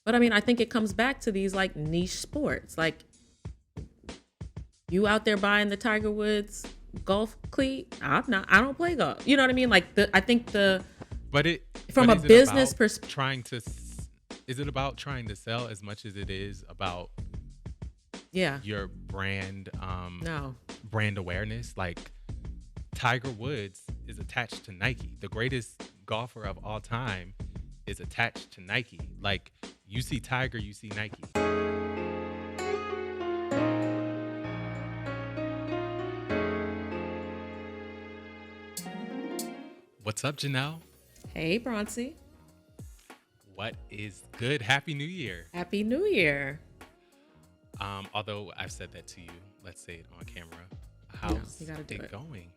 But I mean, I think it comes back to these like niche sports. Like you out there buying the Tiger Woods golf cleat. I'm not. I don't play golf. You know what I mean? Like I think But from a is it business about perspective. trying to? Is it about trying to sell as much as it is about Yeah. your brand No. brand awareness? Like Tiger Woods is attached to Nike. The greatest golfer of all time is attached to Nike. Like you see Tiger, you see Nike. What's up, Janelle? Hey, Bronzy. What is good? Happy New Year. Happy New Year. Although I've said that to you, let's say it on camera. No, How's you gotta do it. going?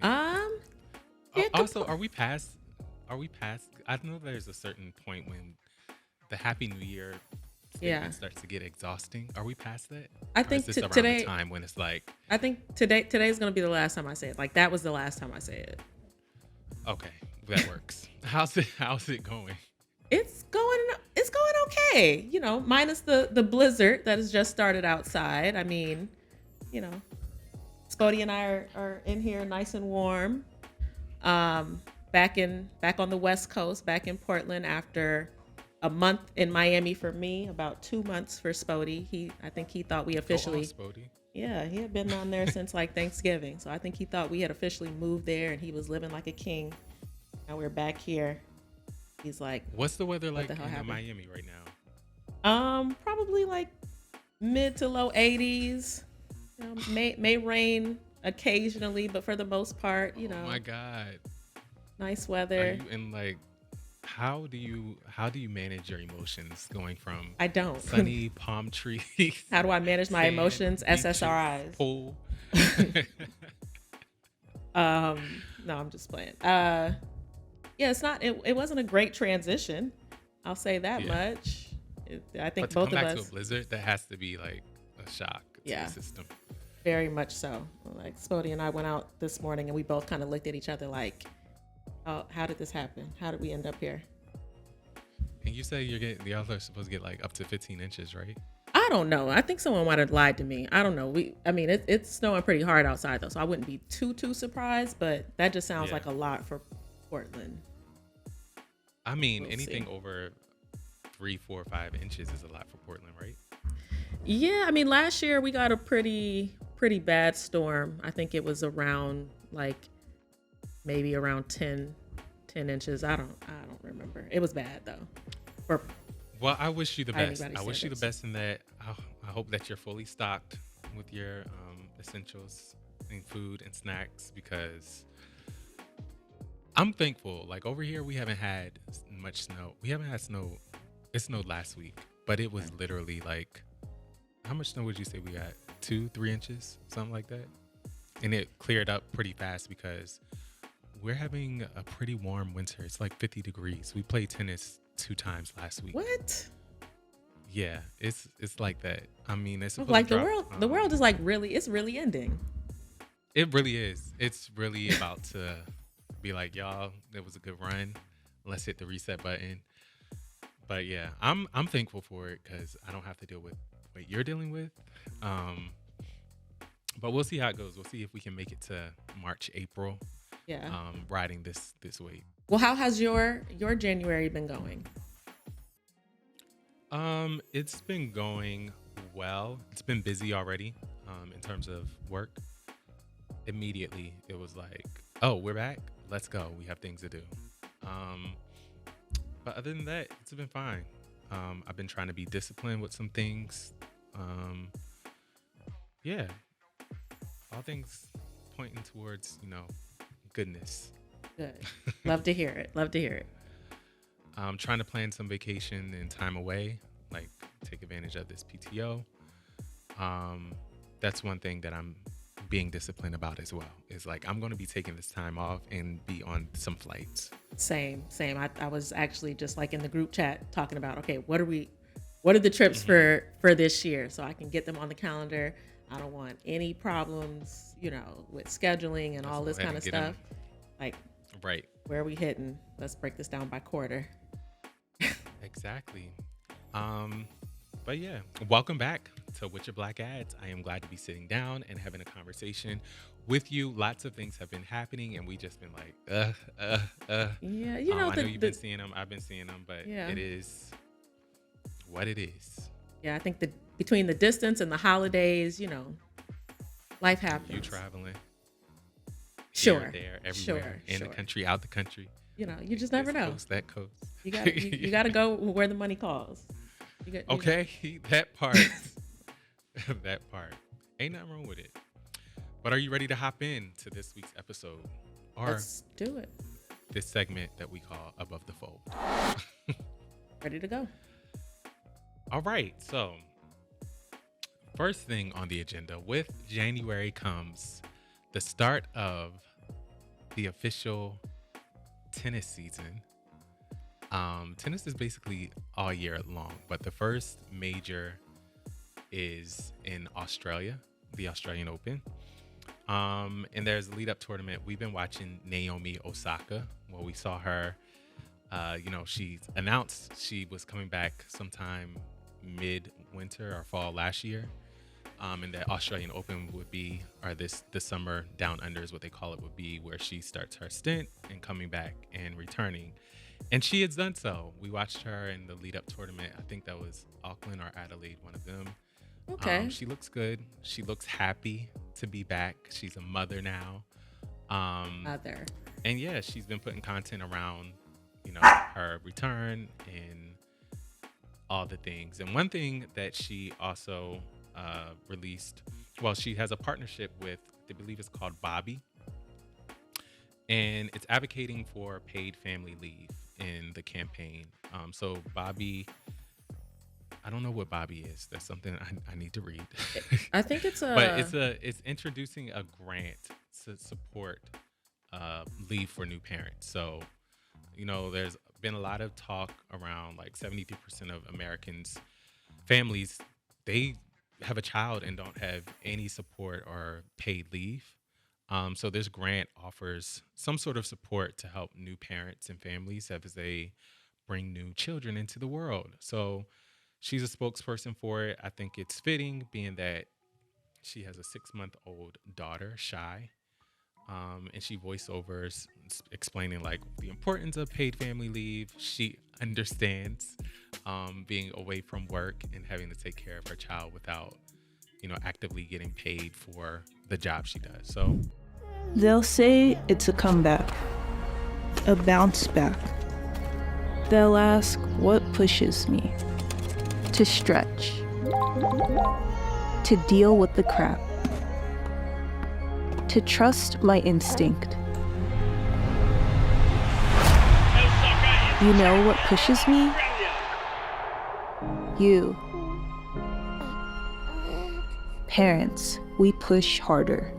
Yeah, Also, are we past? I know there's a certain point when the Happy New Year statement starts to get exhausting. Are we past that? I Or think is this around today. the time when it's like, I think today's gonna be the last time I say it. Like that was the last time I say it. okay, that works. How's it going? It's going okay. You know, minus the blizzard that has just started outside. I mean, you know, Spody and I are in here nice and warm. Back on the West Coast, back in Portland after a month in Miami for me, about 2 months for Spody. I think he thought we officially. Spody. Yeah, he had been on there since like Thanksgiving. So I think he thought we had officially moved there and he was living like a king. Now we're back here. He's like, what's the weather like the hell in happened? Miami right now? Probably like mid to low 80s. You know, may rain occasionally, but for the most part, you know. Oh my God. Nice Are weather. you in like? How do you manage your emotions going from I don't. sunny palm trees? How do I manage my sand, emotions? beaches, SSRIs. pool. No, I'm just playing. Yeah, it wasn't a great transition. I'll say that much. I think But to both come of back us. to a blizzard, that has to be like a shock to the system. Very much so. Like Spody and I went out this morning and we both kind of looked at each other like, oh, how did this happen? How did we end up here? And you say y'all are supposed to get like up to 15 inches, right? I don't know. I think someone might have lied to me. I don't know. It's snowing pretty hard outside though, so I wouldn't be too surprised. But that just sounds like a lot for Portland. I mean, anything over 3, 4, 5 inches is a lot for Portland, right? Yeah, I mean, last year we got a pretty bad storm. I think it was around like maybe around 10 inches. I don't remember. It was bad though. Well, I wish you the best. Anybody's I wish you the standards. best in that. I hope that you're fully stocked with your essentials and food and snacks because I'm thankful. Like over here, we haven't had much snow. We haven't had snow. It snowed last week, but it was literally like, how much snow would you say we got? 2, 3 inches, something like that. And it cleared up pretty fast because we're having a pretty warm winter. It's like 50 degrees. We played tennis 2 times last week. What? Yeah, it's like that. I mean, it's supposed Like to drop, the world is like it's really ending. It really is. It's really about to be like, y'all, it was a good run. Let's hit the reset button. But yeah, I'm thankful for it because I don't have to deal with what you're dealing with. But we'll see how it goes. We'll see if we can make it to March, April. Yeah. Riding this wave. Well, how has your January been going? It's been going well. It's been busy already. In terms of work. Immediately, it was like, oh, we're back. Let's go. We have things to do. But other than that, it's been fine. I've been trying to be disciplined with some things. Yeah, all things pointing towards, goodness. Good. Love to hear it. Love to hear it. I'm trying to plan some vacation and time away, like take advantage of this PTO. That's one thing that I'm being disciplined about as well. Is like I'm going to be taking this time off and be on some flights. Same. I was actually just like in the group chat talking about, okay, what are the trips for this year so I can get them on the calendar. I don't want any problems, with scheduling and all this kind of stuff. Like, right. Where are we hitting? Let's break this down by quarter. Exactly. But yeah, welcome back to Witcha Black Ads. I am glad to be sitting down and having a conversation with you. Lots of things have been happening, and we just been like, Yeah, I know you've been seeing them. I've been seeing them, but yeah. it is what it is. Yeah, I think between the distance and the holidays, life happens. You traveling. Sure. Here, there, everywhere. In the country, out the country. You just never know. Coast, that coast. You got to go where the money calls. Okay, that part. That part. Ain't nothing wrong with it. But are you ready to hop in to this week's episode? Or let's do it. This segment that we call Above the Fold. Ready to go. All right. So, first thing on the agenda, with January comes the start of the official tennis season. Tennis is basically all year long, but the first major is in Australia, the Australian Open. And there's a lead-up tournament. We've been watching Naomi Osaka. Well, we saw her, she announced she was coming back sometime mid-winter or fall last year. And the Australian Open would be, or the summer down under is what they call it, would be where she starts her stint and coming back and returning. And she has done so. We watched her in the lead-up tournament. I think that was Auckland or Adelaide, one of them. Okay. She looks good. She looks happy to be back. She's a mother now. Mother. And yeah, she's been putting content around, her return and all the things. And one thing that she also released, well, she has a partnership with, I believe it's called Bobby. And it's advocating for paid family leave in the campaign. So Bobby, I don't know what Bobby is. That's something I need to read. I think it's it's introducing a grant to support leave for new parents. So, there's been a lot of talk around like 73% of Americans, families, they have a child and don't have any support or paid leave. So this grant offers some sort of support to help new parents and families as they bring new children into the world. So she's a spokesperson for it. I think it's fitting, being that she has a 6-month-old daughter, Shy, and she voiceovers explaining like the importance of paid family leave. She understands being away from work and having to take care of her child without, actively getting paid for the job she does. So they'll say it's a comeback, a bounce back. They'll ask what pushes me to stretch, to deal with the crap, to trust my instinct. You know what pushes me? You. Parents, we push harder.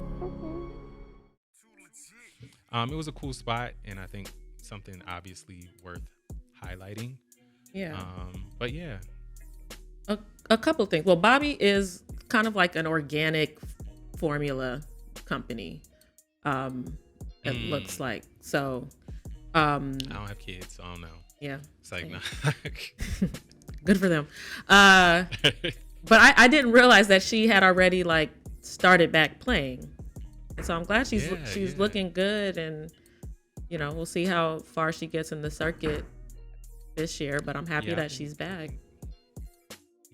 It was a cool spot, and I think something obviously worth highlighting. Yeah. But yeah. A couple of things. Well, Bobby is kind of like an organic formula company. It looks like. So I don't have kids, so I don't know. Yeah. It's like yeah. nah. Good for them. But I didn't realize that she had already like started back playing. And so I'm glad she's looking good, and we'll see how far she gets in the circuit this year, but I'm happy that she's back.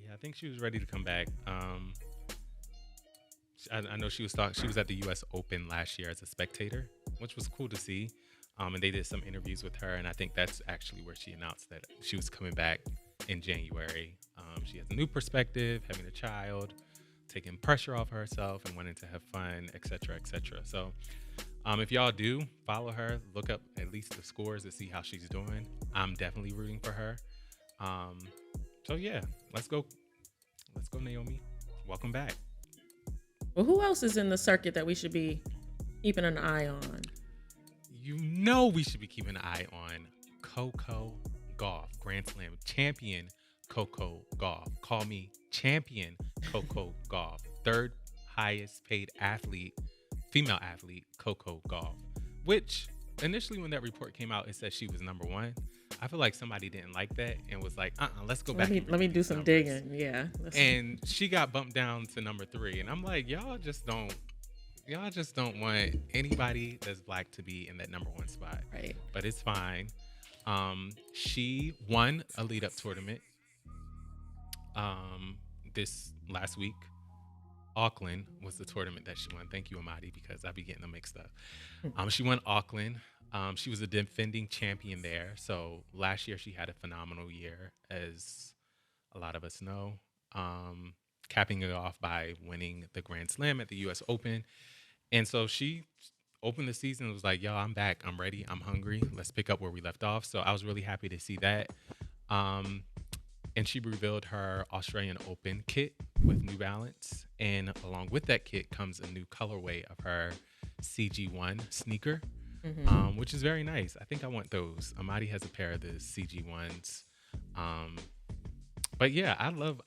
Yeah, I think she was ready to come back. I know she was at the US Open last year as a spectator, which was cool to see. And they did some interviews with her, and I think that's actually where she announced that she was coming back in January. She has a new perspective, having a child, taking pressure off herself and wanting to have fun, etc., etc. So if y'all do follow her, look up at least the scores to see how she's doing. I'm definitely rooting for her. So yeah, let's go Naomi. Welcome back. Well, who else is in the circuit that we should be keeping an eye on? We should be keeping an eye on Coco Gauff, Grand Slam champion Coco Gauff. Call me champion Coco Gauff. Third highest paid athlete, female athlete, Coco Gauff. Which initially when that report came out, it said she was number one. I feel like somebody didn't like that and was like, let's go back. Let me do some numbers. digging. Yeah. And she got bumped down to number 3, and I'm like, y'all just don't want anybody that's black to be in that number 1 spot. Right. But it's fine. She won a lead up tournament this last week. Auckland was the tournament that she won. Thank you, Hamadi, because I be getting them mixed up. She won Auckland. She was a defending champion there. So last year she had a phenomenal year, as a lot of us know, capping it off by winning the Grand Slam at the U.S. Open. And so she opened the season and was like, yo, I'm back. I'm ready. I'm hungry. Let's pick up where we left off. So I was really happy to see that. And she revealed her Australian Open kit with New Balance. And along with that kit comes a new colorway of her CG1 sneaker, which is very nice. I think I want those. Hamadi has a pair of the CG1s. But yeah,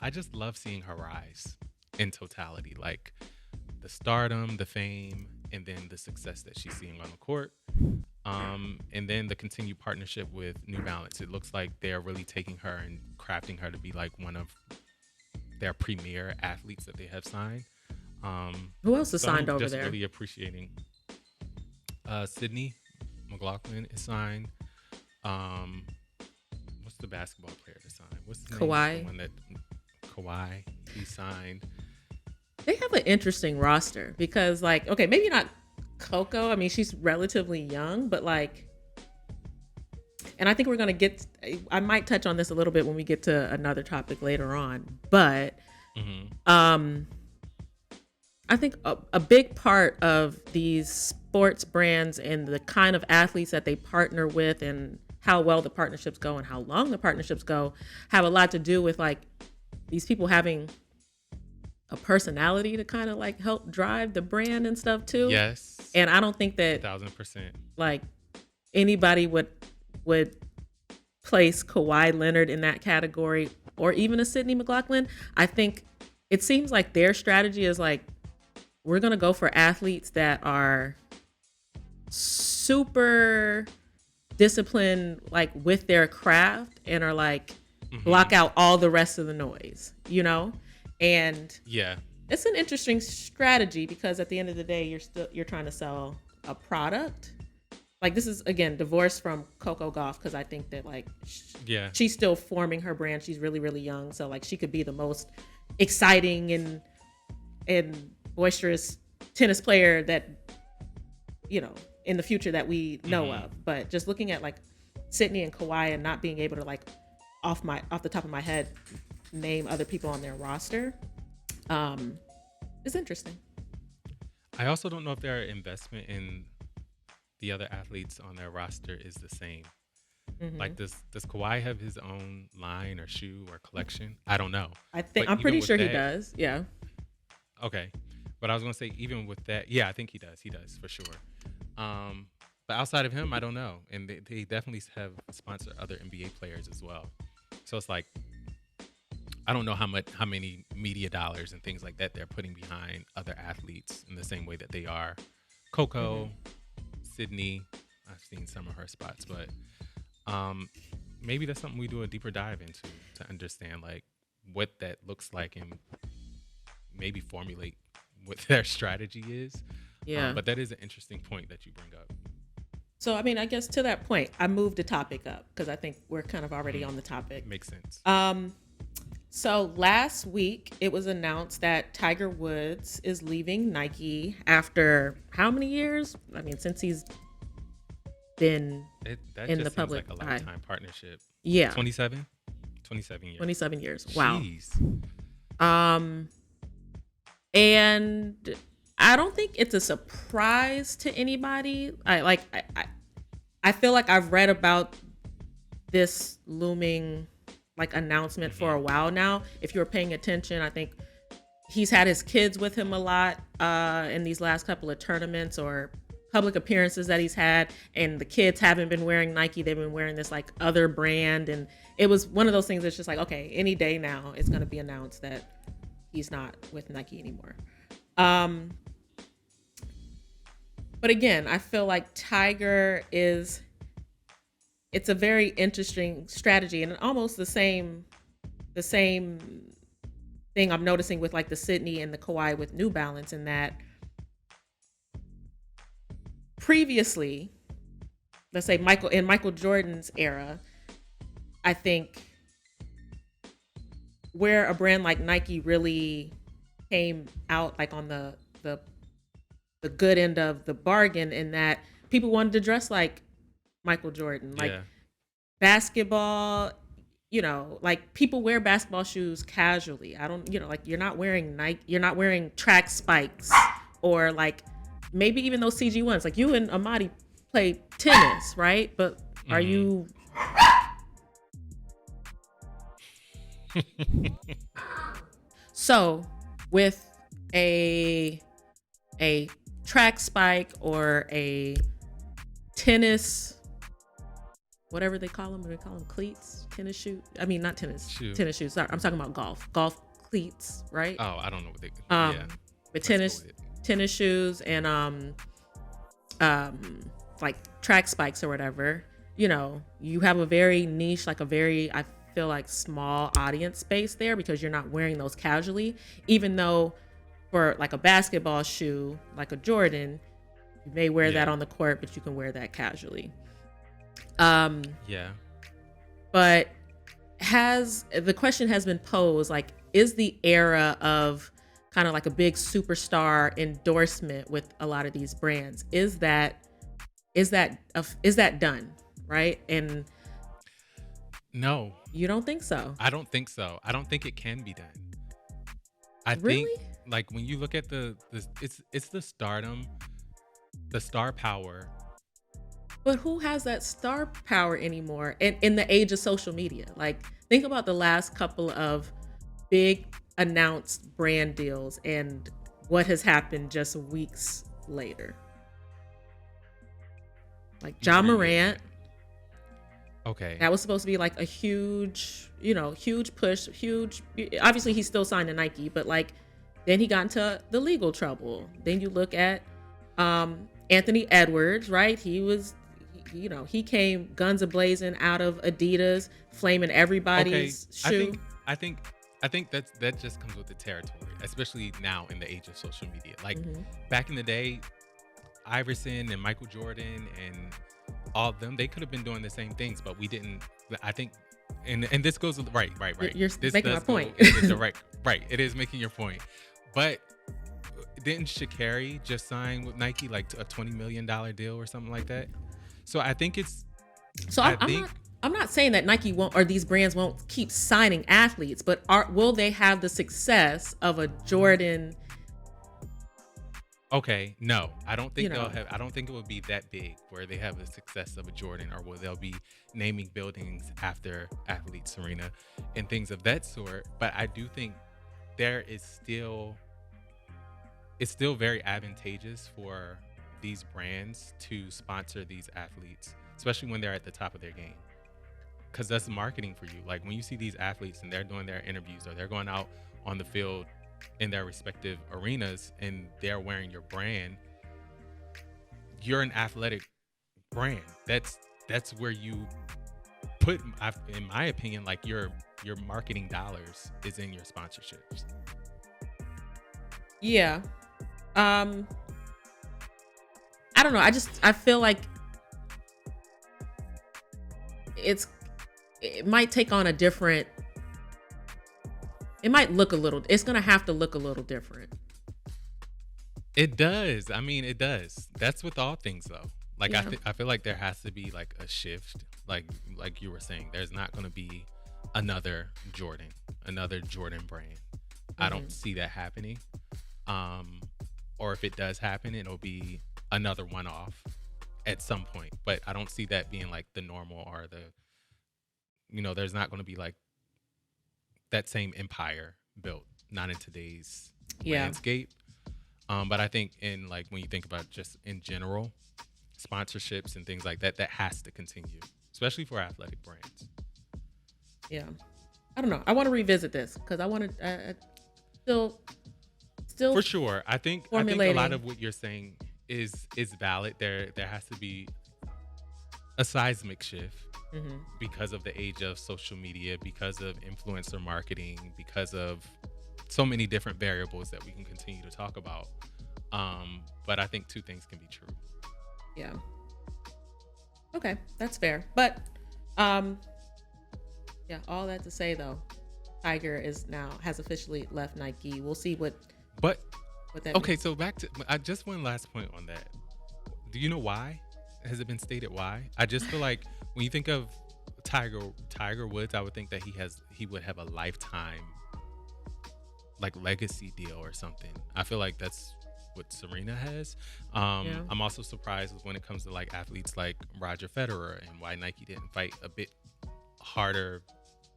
I just love seeing her rise in totality. Like the stardom, the fame, and then the success that she's seeing on the court. And then the continued partnership with New Balance. It looks like they're really taking her and crafting her to be like one of their premier athletes that they have signed. Who else is so signed I'm over just there? Really appreciating. Sydney McLaughlin is signed. What's the basketball player to sign? What's the Kawhi. name? The one that Kawhi, he signed. They have an interesting roster because, like, okay, maybe not Coco. I mean, she's relatively young, but like, and I think we're going to I might touch on this a little bit when we get to another topic later on, but I think a big part of these sports brands and the kind of athletes that they partner with and how well the partnerships go and how long the partnerships go have a lot to do with like these people having a personality to kind of like help drive the brand and stuff too. Yes. And I don't think that 1,000%. like anybody would place Kawhi Leonard in that category or even a Sydney McLaughlin. I think it seems like their strategy is like, we're going to go for athletes that are super disciplined, like with their craft and are like block out all the rest of the noise, you know? And yeah, it's an interesting strategy because at the end of the day, you're trying to sell a product. Like this is again divorced from Coco Gauff because I think that like she's still forming her brand. She's really, really young, so like she could be the most exciting and boisterous tennis player that you know in the future that we know of. But just looking at like Sydney and Kawhi and not being able to like off the top of my head name other people on their roster is interesting. I also don't know if their investment in the other athletes on their roster is the same. Like does Kawhi have his own line or shoe or collection? I don't know. I'm pretty sure he does. Yeah. Okay. But I was gonna say even with that, yeah, I think he does. He does for sure. But outside of him, I don't know. And they definitely have sponsored other NBA players as well. So it's like I don't know how many media dollars and things like that they're putting behind other athletes in the same way that they are Coco, Sydney. I've seen some of her spots, but maybe that's something we do a deeper dive into to understand like what that looks like and maybe formulate what their strategy is. Yeah. But that is an interesting point that you bring up. So, I mean, I guess to that point, I moved the topic up because I think we're kind of already on the topic. Makes sense. So last week it was announced that Tiger Woods is leaving Nike after how many years? I mean, since he's been in the public like a lifetime partnership. Yeah. 27 years. 27 years. Wow. Jeez. And I don't think it's a surprise to anybody. I feel like I've read about this looming like announcement for a while now. If you were paying attention, I think he's had his kids with him a lot in these last couple of tournaments or public appearances that he's had, and the kids haven't been wearing Nike. They've been wearing this like other brand, and it was one of those things that's just like, okay, any day now it's going to be announced that he's not with Nike anymore. But again, I feel like Tiger is it's a very interesting strategy, and almost the same thing I'm noticing with like the Sydney and the Kawhi with New Balance, in that previously, let's say Michael Jordan's era, I think where a brand like Nike really came out like on the good end of the bargain, in that people wanted to dress like Michael Jordan, like Yeah. basketball, like people wear basketball shoes casually. I don't, like you're not wearing Nike, you're not wearing track spikes, or like maybe even those CG ones. Like you and Hamadi play tennis, right? But are you so with a track spike or a tennis, whatever they call them, what do they call them, cleats, tennis shoe, I mean not tennis Shoe. tennis shoes, sorry, I'm talking about golf cleats, right? Oh, I don't know what they. But Let's tennis go with it. tennis shoes and like track spikes or whatever, you have a very niche, like a very, I feel like, small audience space there, because you're not wearing those casually, even though for like a basketball shoe like a Jordan, you may wear that on the court, but you can wear that casually. Yeah. But the question has been posed, like, is the era of kind of like a big superstar endorsement with a lot of these brands, is that done, right? And No, you don't think so? I don't think so. I don't think it can be done. I Really? think, like, when you look at it's the stardom, the star power. But who has that star power anymore in the age of social media? Like, think about the last couple of big announced brand deals and what has happened just weeks later. Like John Morant, Okay. that was supposed to be like a huge push, obviously he's still signed to Nike, but like then he got into the legal trouble. Then you look at Anthony Edwards, right? He came guns a-blazing out of Adidas, flaming everybody's shoe. I think that just comes with the territory, especially now in the age of social media. Like back in the day, Iverson and Michael Jordan and all of them, they could have been doing the same things, but we didn't. I think, and this goes right. You're This making my does go point. in the direct, right. It is making your point, but didn't Sha'Carri just sign with Nike like a $20 million deal or something like that? So I think it's. So I'm not saying that Nike won't, or these brands won't keep signing athletes, but will they have the success of a Jordan? Okay, no, I don't think they'll have. I don't think it would be that big where they have the success of a Jordan, or where they'll be naming buildings after athletes, Serena, and things of that sort. But I do think it's still very advantageous for these brands to sponsor these athletes, especially when they're at the top of their game, because that's marketing for you. Like when you see these athletes and they're doing their interviews or they're going out on the field in their respective arenas and they're wearing your brand, you're an athletic brand. That's where you put, in my opinion, like your marketing dollars is in your sponsorships. Yeah. I don't know. I feel like it might take on a different, it's going to have to look a little different. It does. I mean, it does. That's with all things though. Like Yeah. I feel like there has to be like a shift. Like you were saying, there's not going to be another Jordan brand. I don't see that happening. Or if it does happen, it'll be another one-off at some point. But I don't see that being like the normal, or there's not going to be like that same empire built, not in today's landscape. But I think in like when you think about just in general, sponsorships and things like that, that has to continue, especially for athletic brands. Yeah. I don't know. I want to revisit this because I want to still For sure. I think a formulating. lot of what you're saying is valid. There has to be a seismic shift Mm-hmm. because of the age of social media, because of influencer marketing, because of so many different variables that we can continue to talk about. But I think two things can be true. Yeah. Okay, that's fair. But yeah, all that to say though, Tiger has officially left Nike. We'll see what But that okay, means. so back to just one last point on that. Do you know why? Has it been stated why? I just feel like when you think of Tiger Woods, I would think that he would have a lifetime like legacy deal or something. I feel like that's what Serena has. Yeah. I'm also surprised when it comes to like athletes like Roger Federer and why Nike didn't fight a bit harder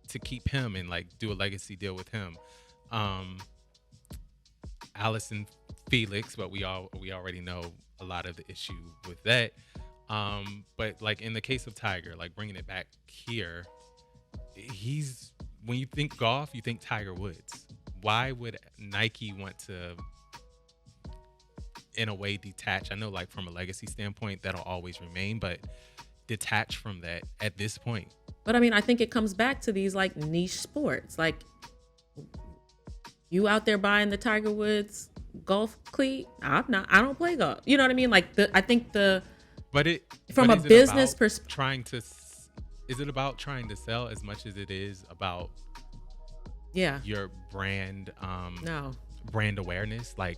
to keep him and like do a legacy deal with him. Allison Felix, but we already know a lot of the issue with that. But like in the case of Tiger, like bringing it back here, when you think golf, you think Tiger Woods. Why would Nike want to, in a way, detach? I know, like from a legacy standpoint, that'll always remain, but detach from that at this point. But I mean, I think it comes back to these like niche sports. Like you out there buying the Tiger Woods golf cleat? I'm not. I don't play golf. You know what I mean? Like I think But it from but a is it business about perspective. is it about trying to sell as much as it is about Yeah. your brand No. brand awareness? Like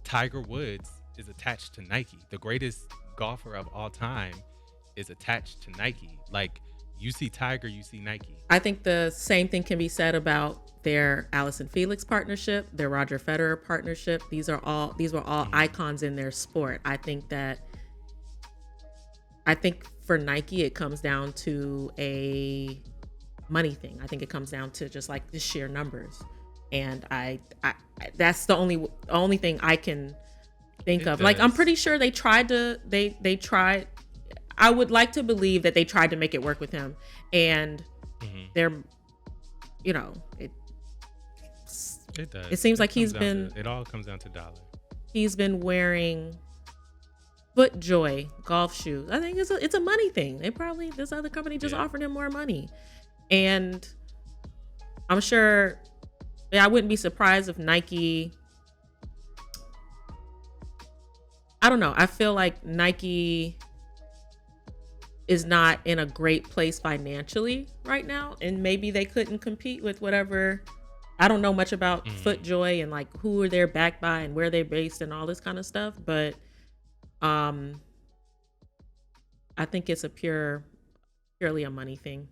Tiger Woods is attached to Nike. The greatest golfer of all time is attached to Nike. Like you see Tiger, you see Nike. I think the same thing can be said about their Allison Felix partnership, their Roger Federer partnership. These were all icons in their sport. I think for Nike, it comes down to a money thing. I think it comes down to just like the sheer numbers. And I that's the only thing I can think of. Like, I'm pretty sure they tried. I would like to believe that they tried to make it work with him, and they're, it does. It seems like it all comes down to dollar. He's been wearing FootJoy golf shoes. I think it's a money thing. This other company just offered him more money, and I'm sure. I wouldn't be surprised if Nike. I don't know. I feel like Nike is not in a great place financially right now, and maybe they couldn't compete with whatever. I don't know much about FootJoy and like who are they backed by and where they're based and all this kind of stuff, but I think it's purely a money thing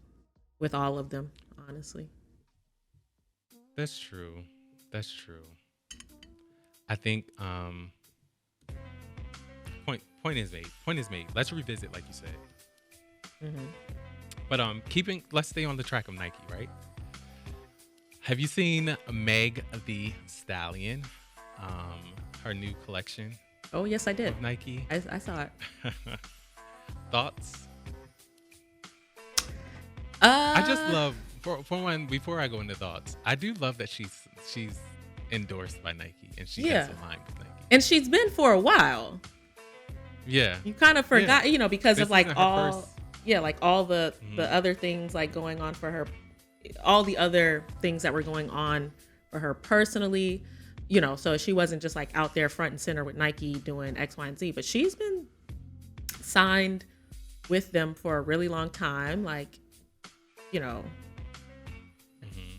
with all of them, honestly. That's true. I think point is made. Let's revisit, like you said. But let's stay on the track of Nike, right? Have you seen Meg Thee Stallion? Her new collection. Oh yes, I did. Of Nike. I saw it. Thoughts? I just love, for one, before I go into thoughts, I do love that she's endorsed by Nike and she has aligned with Nike. And she's been for a while. Yeah. You kind of forgot, because of like all the other things like going on for her, all the other things that were going on for her personally, so she wasn't just like out there front and center with Nike doing X, Y, and Z, but she's been signed with them for a really long time. Like,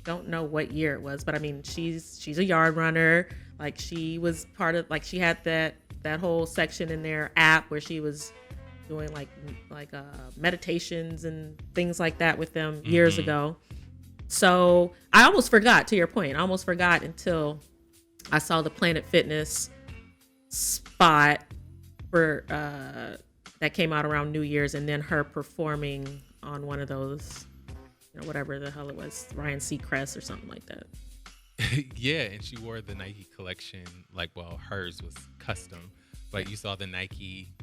don't know what year it was, but I mean, she's a yard runner. Like she was part of, like she had that whole section in their app where she was doing like meditations and things like that with them years ago. So I almost forgot, to your point. I almost forgot until I saw the Planet Fitness spot for that came out around New Year's, and then her performing on one of those, whatever the hell it was, Ryan Seacrest or something like that. Yeah, and she wore the Nike collection, hers was custom, but you saw the Nike,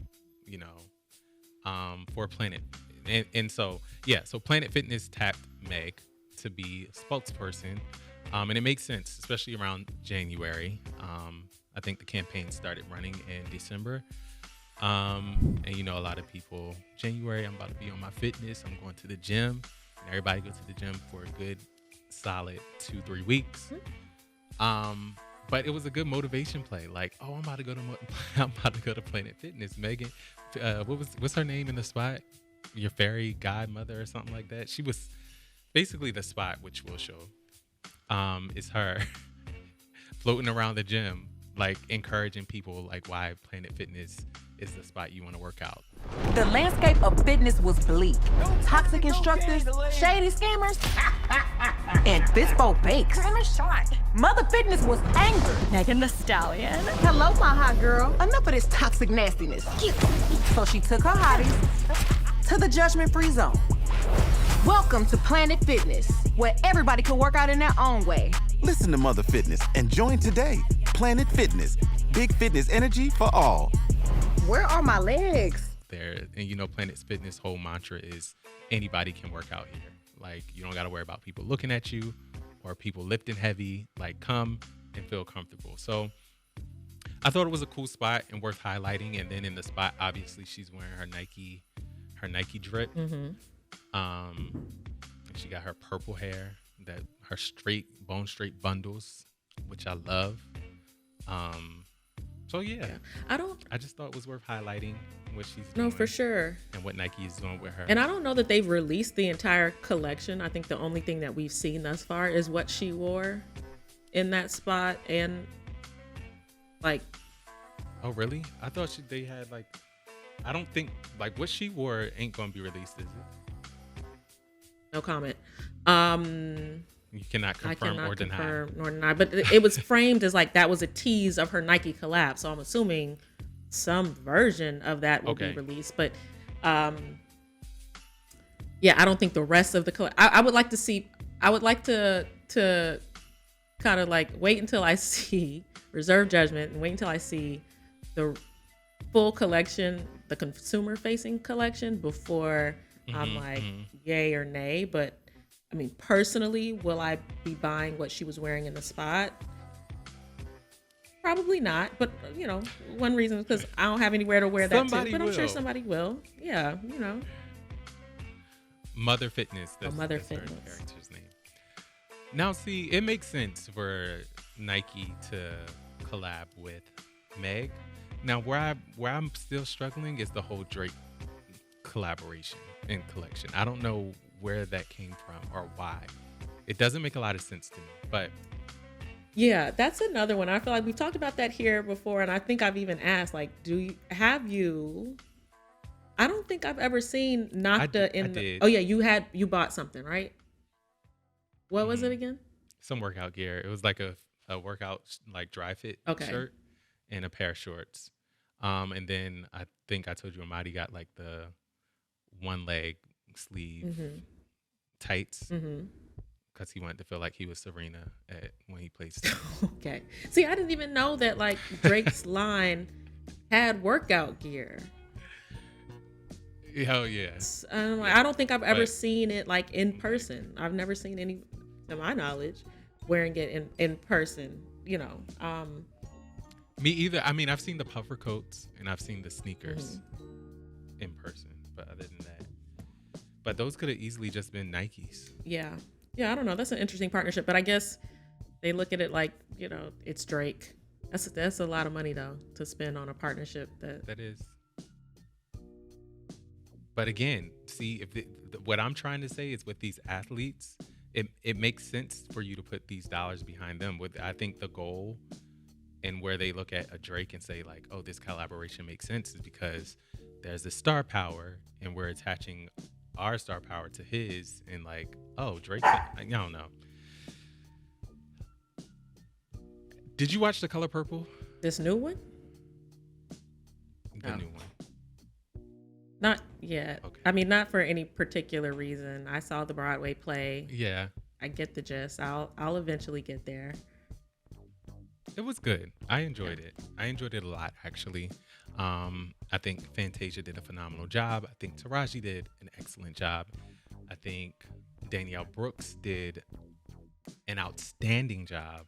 for Planet. And so Planet Fitness tapped Meg to be a spokesperson. And it makes sense, especially around January. I think the campaign started running in December. And you know, a lot of people, January, I'm about to be on my fitness. I'm going to the gym. And everybody goes to the gym for a good solid 2-3 weeks. But it was a good motivation play. Like, oh, I'm about to go to I'm about to go to Planet Fitness. Megan, what's her name in the spot? Your fairy godmother or something like that. She was basically the spot, which we'll show. Is her floating around the gym, like encouraging people, like why Planet Fitness is the spot you want to work out. The landscape of fitness was bleak. Toxic instructors, shady scammers, and Bispo Bakes. Mother Fitness was angry. Megan Thee Stallion. Hello, my hot girl. Enough of this toxic nastiness. So she took her hotties to the judgment-free zone. Welcome to Planet Fitness, where everybody can work out in their own way. Listen to Mother Fitness and join today. Planet Fitness, big fitness energy for all. Where are my legs? There, and you know, Planet Fitness' whole mantra is anybody can work out here. Like, you don't got to worry about people looking at you or people lifting heavy. Like, come and feel comfortable. So I thought it was a cool spot and worth highlighting. And then in the spot, obviously, she's wearing her Nike drip. And she got her purple hair, her bone straight bundles, which I love. So yeah, I just thought it was worth highlighting what she's doing. No, for sure. And what Nike is doing with her. And I don't know that they've released the entire collection. I think the only thing that we've seen thus far is what she wore in that spot. And like, oh really? I thought they had like, I don't think like what she wore ain't gonna be released, is it? No comment. You cannot confirm or deny. Confirm nor deny, but it was framed as like that was a tease of her Nike collab. So I'm assuming some version of that will be released. But yeah, I don't think the rest of the collab. I would like to see. I would like to kind of like wait until I see reserve judgment and wait until I see the full collection, the consumer facing collection before I'm like yay or nay. But I mean, personally, will I be buying what she was wearing in the spot? Probably not. But, you know, one reason is because I don't have anywhere to wear that to. But I'm sure somebody will. Yeah, you know. Mother Fitness. Mother that's Fitness. Her character's name. Now, see, it makes sense for Nike to collab with Meg. Now, where I'm still struggling is the whole Drake collaboration and collection. I don't know where that came from or why. It doesn't make a lot of sense to me, but yeah, that's another one. I feel like we talked about that here before, and I think I've even asked, like, I don't think I've ever seen Nocta oh yeah, you bought something, right? What was it again? Some workout gear. It was like a workout like dry fit shirt and a pair of shorts. And then I think I told you Hamadi got like the one leg sleeve tights because he wanted to feel like he was Serena when he played Okay. See, I didn't even know that like Drake's line had workout gear. Hell yes. I don't think I've ever seen it like in person. I've never seen any, to my knowledge, wearing it in person, you know. Me either. I mean, I've seen the puffer coats and I've seen the sneakers in person, but other than that. But those could have easily just been Nikes. Yeah. Yeah, I don't know. That's an interesting partnership. But I guess they look at it like, you know, it's Drake. That's a lot of money, though, to spend on a partnership. That is. But again, see, what I'm trying to say is with these athletes, it makes sense for you to put these dollars behind them. I think the goal and where they look at a Drake and say, like, oh, this collaboration makes sense is because there's this star power and we're attaching our star power to his, and like, oh, Drake, I don't know. Did you watch The Color Purple? This new one? The new one. Not yet. Okay. I mean, not for any particular reason. I saw the Broadway play. Yeah. I get the gist. I'll eventually get there. It was good. I enjoyed it. I enjoyed it a lot, actually. I think Fantasia did a phenomenal job. I think Taraji did an excellent job. I think Danielle Brooks did an outstanding job.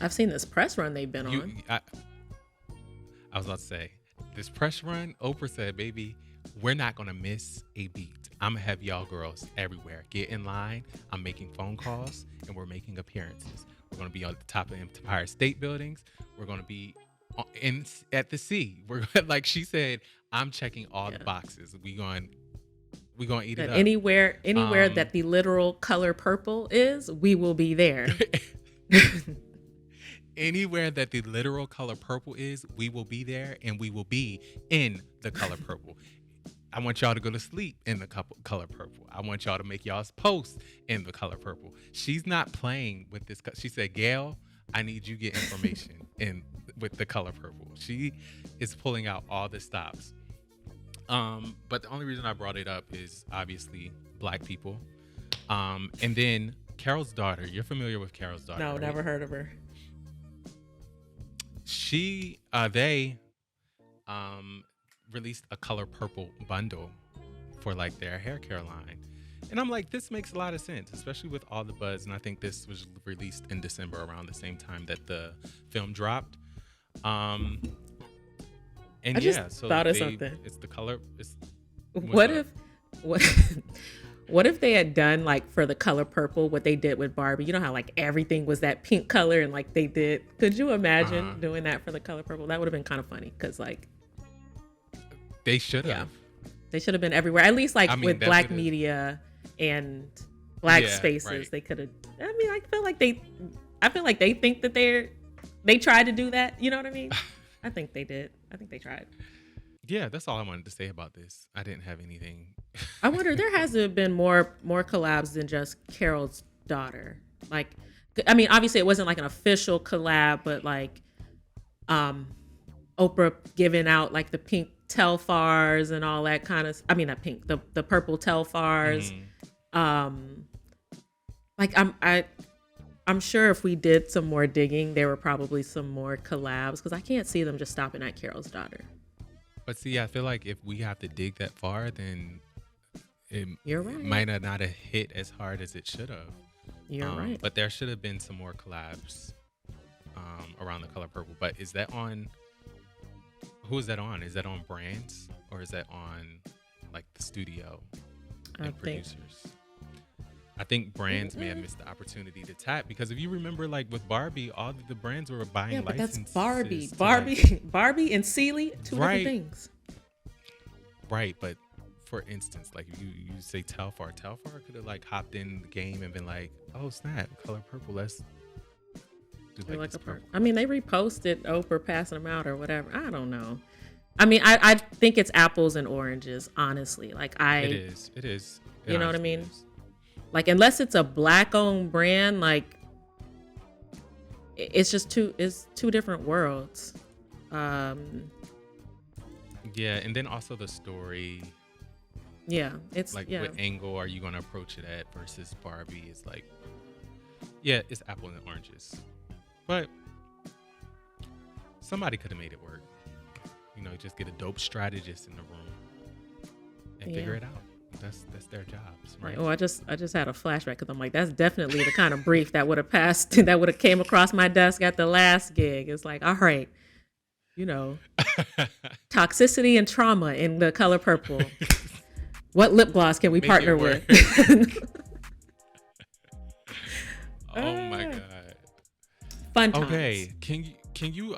I've seen this press run they've been on. I was about to say, this press run, Oprah said, baby, we're not going to miss a beat. I'm going to have y'all girls everywhere. Get in line. I'm making phone calls and we're making appearances. We're going to be on the top of Empire State Buildings. We're going to be at the sea. We're like she said, I'm checking all the boxes. We're going to eat it up. Anywhere that the literal color purple is, we will be there. Anywhere that the literal color purple is, we will be there, and we will be in the color purple. I want y'all to go to sleep in the color purple. I want y'all to make y'all's posts in the color purple. She's not playing with this. She said, Gail, I need you to get information with the color purple. She is pulling out all the stops. But the only reason I brought it up is obviously Black people. And then Carol's daughter. You're familiar with Carol's daughter? No, right? never heard of her. They released a color purple bundle for like their hair care line. And I'm like, this makes a lot of sense, especially with all the buzz. And I think this was released in December around the same time that the film dropped. And I just thought of something. It's the color. What if they had done like for the color purple what they did with Barbie? You know how like everything was that pink color and like they did. Could you imagine doing that for the color purple? That would have been kind of funny because like they should have. Yeah, they should have been everywhere. At least like with Black media and Black spaces, right. They could have. I mean, I feel like they think that they tried to do that. You know what I mean? I think they did. I think they tried. Yeah, that's all I wanted to say about this. I didn't have anything. I wonder, there has to have been more collabs than just Carol's daughter. Like, I mean, obviously it wasn't like an official collab, but like Oprah giving out like the pink Telfars and all that kind of, I mean, not pink, the purple Telfars. Like I'm sure if we did some more digging, there were probably some more collabs because I can't see them just stopping at Carol's daughter. But see, I feel like if we have to dig that far, then You're right. might not have hit as hard as it should have. You're right. But there should have been some more collabs around the color purple. But is that on? Who is that on? Is that on brands or is that on like the studio and producers? I think brands may have missed the opportunity to tap because if you remember, like with Barbie, all the brands were buying licenses. Yeah, but that's Barbie and Sealy, two different things. Right, but for instance, like you say Telfar could have like hopped in the game and been like, oh snap, color purple, let's do like this purple. I mean, they reposted Oprah passing them out or whatever. I don't know. I mean, I think it's apples and oranges, honestly. Like it is. You know what I mean? Like, unless it's a Black-owned brand, like, it's just two different worlds. Yeah, and then also the story. Yeah, it's like what angle are you going to approach it at versus Barbie? It's like, yeah, it's apples and oranges, but somebody could have made it work. You know, just get a dope strategist in the room and figure it out. That's their jobs, right? Oh, I just had a flashback because I'm like, that's definitely the kind of brief that would have passed, that would have came across my desk at the last gig. It's like, all right, you know, toxicity and trauma in the color purple. What lip gloss can we partner with? Oh my god! Fun times. Okay, can you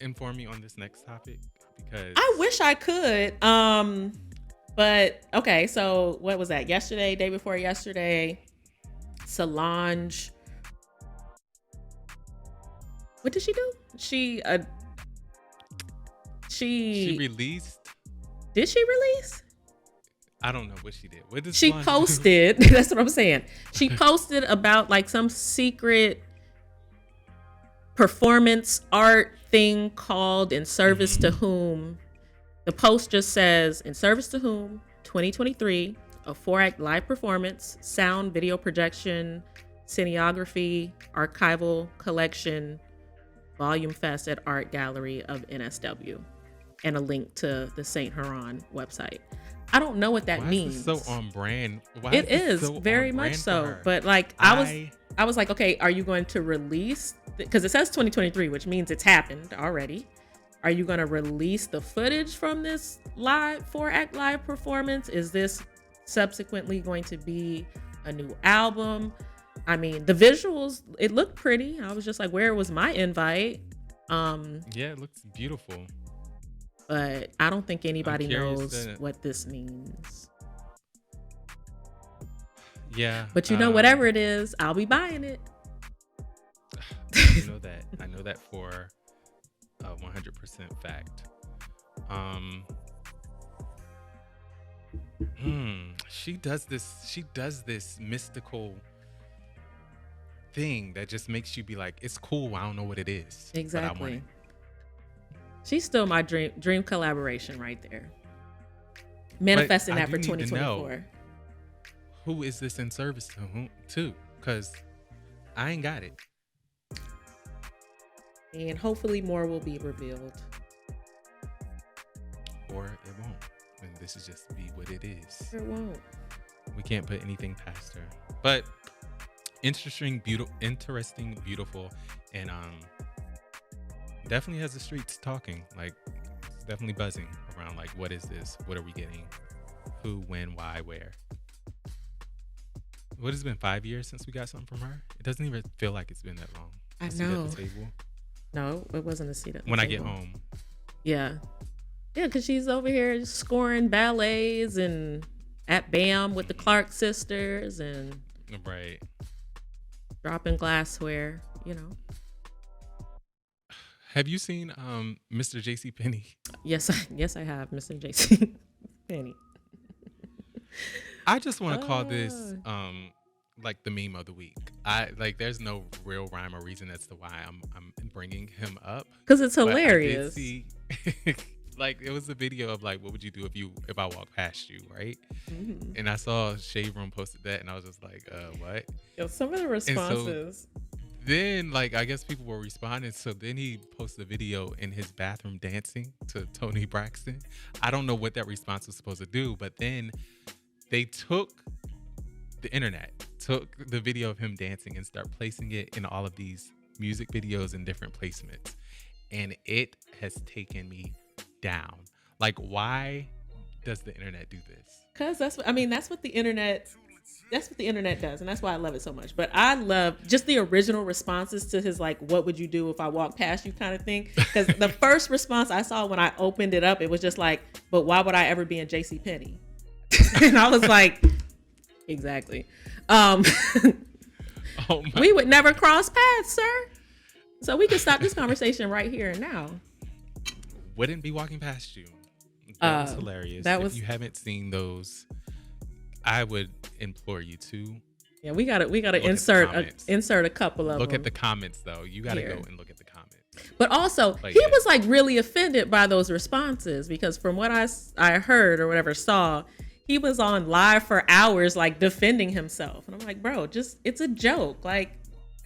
inform me on this next topic? Because I wish I could. But okay, so what was that? Yesterday, day before yesterday, Solange. What did she do? She released. Did she release? I don't know what she did. What did she Solange posted? do? That's what I'm saying. She posted about like some secret performance art thing called In Service to Whom. The post just says, in service to whom, 2023, a 4-act live performance, sound, video projection, cinematography, archival collection, volume fest at Art Gallery of NSW, and a link to the St. Huron website. I don't know what that means. Why is this so on brand? It is very much so. But like, I was like, okay, are you going to release because it says 2023, which means it's happened already. Are you going to release the footage from this live 4-act live performance? Is this subsequently going to be a new album? I mean, the visuals, it looked pretty. I was just like, where was my invite? Yeah, it looks beautiful. But I don't think anybody knows what this means. Yeah. But you know, whatever it is, I'll be buying it. I know that. I know that for a 100% fact. She does this mystical thing that just makes you be like, it's cool. I don't know what it is. Exactly. But I want it. She's still my dream collaboration right there. Manifesting that for 2024. Who is this in service to? Because I ain't got it. And hopefully more will be revealed. Or it won't. And this is just be what it is. It won't. We can't put anything past her. But interesting, beautiful, and definitely has the streets talking. Like, it's definitely buzzing around. Like, what is this? What are we getting? Who, when, why, where? What has it been 5 years since we got something from her? It doesn't even feel like it's been that long. I At know. the table. No, it wasn't a seat at the when table. I get home. Yeah. Yeah, because she's over here scoring ballets and at BAM with the Clark sisters and right, dropping glassware, you know. Have you seen Mr. JCPenney? Yes, I have, Mr. JCPenney. I just want to call this like the meme of the week. There's no real rhyme or reason as to why I'm bringing him up, because it's hilarious. I did see, like, it was a video of like, what would you do if I walked past you, right? Mm-hmm. And I saw Shade Room posted that, and I was just like, what? Yo, some of the responses. Then, like, I guess people were responding. So then he posted a video in his bathroom dancing to Toni Braxton. I don't know what that response was supposed to do, but then they took the internet, took the video of him dancing and start placing it in all of these music videos in different placements. And it has taken me down. Like, why does the internet do this? Because that's what the internet does, and that's why I love it so much. But I love just the original responses to his, like, what would you do if I walked past you kind of thing. Because the first response I saw when I opened it up, it was just like, but why would I ever be in JCPenney? And I was like, exactly. We would never cross paths, sir. So we can stop this conversation right here and now. Wouldn't be walking past you. That was hilarious. If you haven't seen those, I would implore you to. Yeah, we gotta insert a couple of them. Look at the comments though. You gotta go and look at the comments. But also, he was like really offended by those responses, because from what I heard or whatever saw, he was on live for hours like defending himself. And I'm like, bro, it's a joke. Like,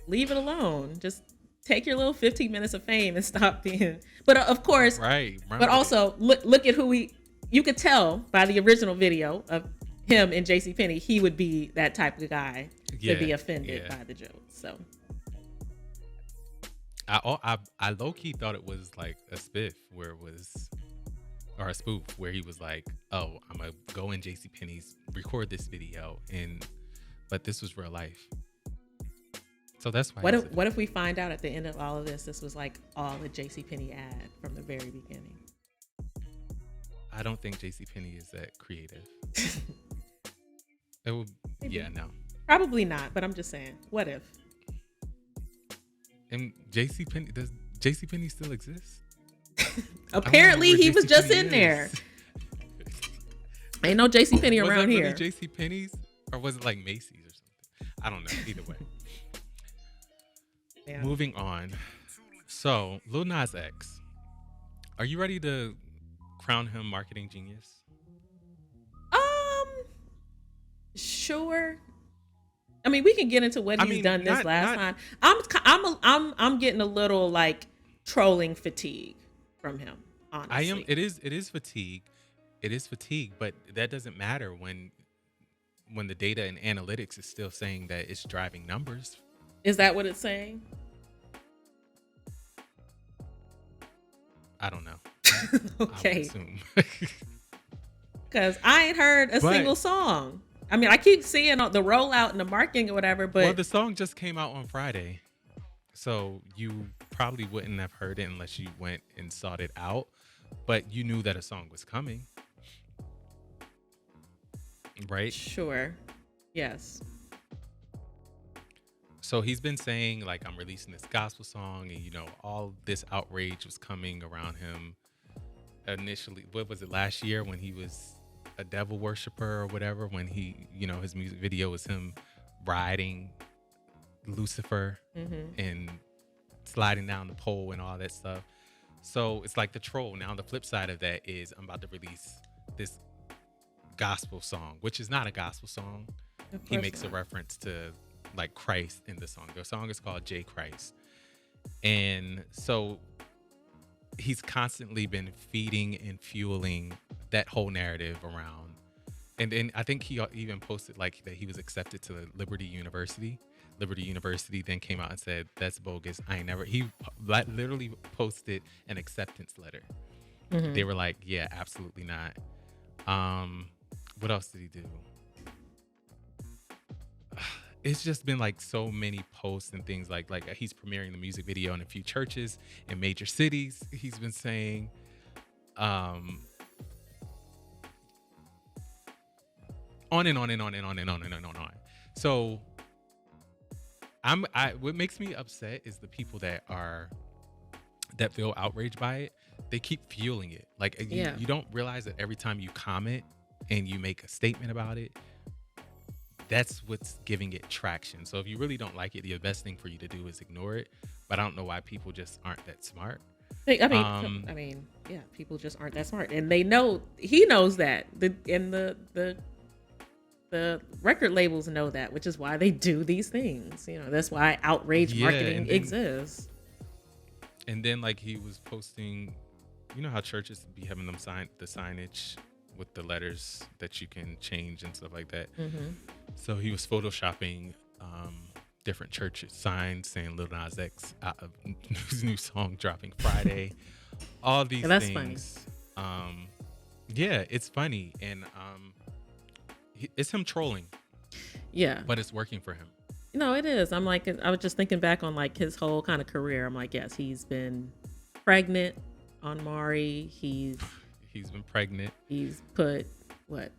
leave it alone. Just take your little 15 minutes of fame and stop being. But of course, right. But also look at you could tell by the original video of him in JCPenney, he would be that type of guy to be offended by the joke. So I low-key thought it was like a spiff or a spoof where he was like, oh, I'm gonna go in JCPenney's, record this video, but this was real life. So that's why. What if we find out at the end of all of this was like all a JCPenney ad from the very beginning? I don't think JCPenney is that creative. It would, no. Probably not, but I'm just saying, what if? And JCPenney, does JCPenney still exist? Apparently he was just in there. Ain't no JCPenney around here. Was it really JCPenney's, or was it like Macy's or something? I don't know. Either way. Yeah. Moving on. So, Lil Nas X, are you ready to crown him marketing genius? Sure. I mean, we can get into what he's done this last time. I'm getting a little like trolling fatigue from him. Honestly, I am. It is fatigue. It is fatigue, but that doesn't matter when the data and analytics is still saying that it's driving numbers. Is that what it's saying? I don't know. I would Okay. assume. Because I ain't heard a But- single song. I mean, I keep seeing the rollout and the marketing or whatever, but Well, the song just came out on Friday, so you probably wouldn't have heard it unless you went and sought it out. But you knew that a song was coming, right? sure. Yes. So he's been saying, like, I'm releasing this gospel song, and all this outrage was coming around him initially. What was it, last year, when he was a devil worshiper or whatever, when he, his music video was him riding Lucifer and sliding down the pole and all that stuff. So it's like the troll. Now the flip side of that is I'm about to release this gospel song, which is not a gospel song. He makes a reference to like Christ in the song. The song is called J Christ. And so he's constantly been feeding and fueling that whole narrative around. And then I think he even posted like that he was accepted to Liberty University. Liberty University then came out and said, that's bogus. He literally posted an acceptance letter. They were like, yeah, absolutely not. What else did he do? It's just been like so many posts and things like he's premiering the music video in a few churches in major cities. He's been saying, on and on and on and on and on and on and on. So what makes me upset is the people that feel outraged by it. They keep fueling it. Like you don't realize that every time you comment and you make a statement about it, that's what's giving it traction. So if you really don't like it, the best thing for you to do is ignore it. But I don't know why people just aren't that smart. I mean, yeah, people just aren't that smart, and he knows that. The record labels know that, which is why they do these things. That's why outrage marketing exists. And then like he was posting, how churches be having them sign the signage with the letters that you can change and stuff like that. So he was photoshopping different church signs saying Lil Nas X new song dropping Friday. All these things. Funny. Yeah, it's funny, and it's him trolling. Yeah, but it's working for him. No, it is. I was just thinking back on like his whole kind of career. I'm like, yes, he's been pregnant on Mari. He's been pregnant. He's put what?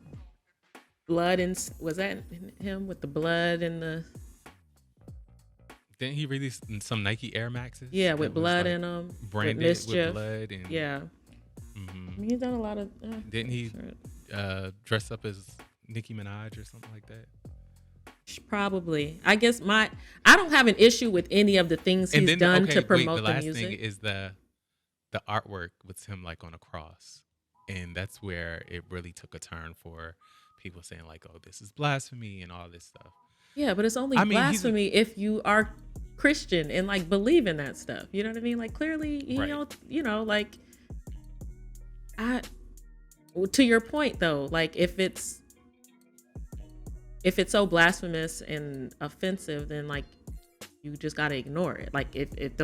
Blood in, was that him with the blood and the? Didn't he release some Nike Air Maxes? Yeah, with blood in them. Branded with blood and yeah. I mean, he's done a lot of. Didn't he dress up as Nicki Minaj or something like that? Probably. I guess I don't have an issue with any of the things he's done to promote the music. The last thing is the artwork with him like on a cross, and that's where it really took a turn for people saying like, "Oh, this is blasphemy" and all this stuff. Yeah, but it's only blasphemy if you are Christian and like believe in that stuff. You know what I mean? Like clearly, like to your point though, like if it's so blasphemous and offensive, then like you just got to ignore it. Like if it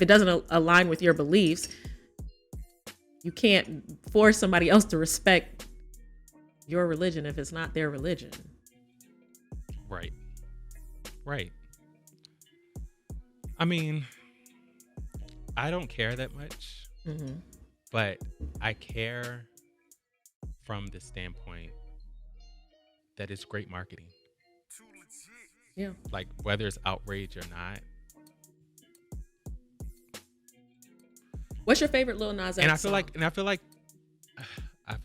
doesn't align with your beliefs, you can't force somebody else to respect your religion if it's not their religion. Right. I mean, I don't care that much, but I care from the standpoint that it's great marketing. Yeah. Like whether it's outrage or not. What's your favorite Lil Nas X song? I feel